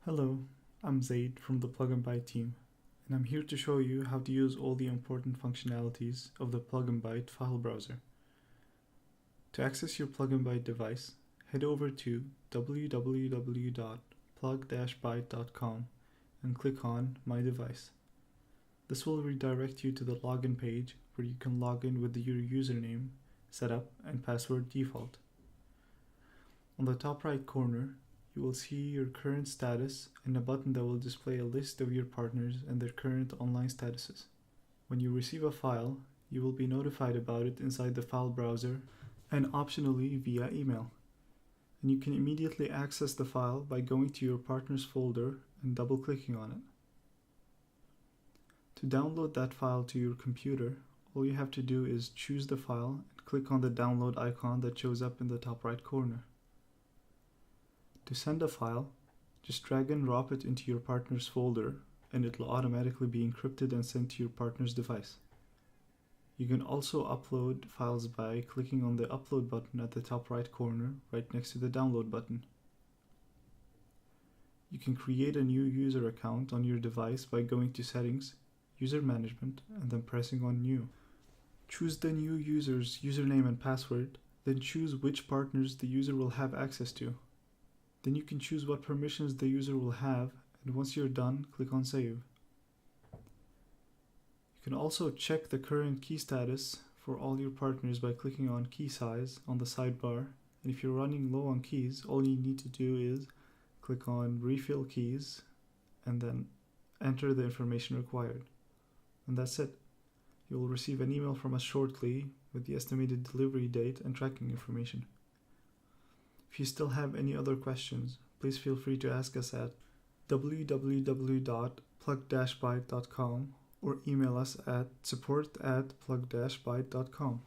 Hello, I'm Zaid from the PLUG BYTE team, and I'm here to show you how to use all the important functionalities of the PLUG BYTE file browser. To access your PLUG BYTE device, head over to www.plug-byte.com and click on My Device. This will redirect you to the login page where you can log in with your username, setup, and password default. On the top right corner, you will see your current status and a button that will display a list of your partners and their current online statuses. When you receive a file, you will be notified about it inside the file browser and optionally via email. And you can immediately access the file by going to your partner's folder and double-clicking on it. To download that file to your computer, all you have to do is choose the file and click on the download icon that shows up in the top right corner. To send a file, just drag and drop it into your partner's folder and it will automatically be encrypted and sent to your partner's device. You can also upload files by clicking on the upload button at the top right corner right next to the download button. You can create a new user account on your device by going to Settings, User Management, and then pressing on New. Choose the new user's username and password, then choose which partners the user will have access to. Then you can choose what permissions the user will have, and once you're done, click on Save. You can also check the current key status for all your partners by clicking on Key Size on the sidebar, and if you're running low on keys, all you need to do is click on Refill Keys and then enter the information required. And that's it. You will receive an email from us shortly with the estimated delivery date and tracking information. If you still have any other questions, please feel free to ask us at www.plug-byte.com or email us at support@plug-byte.com.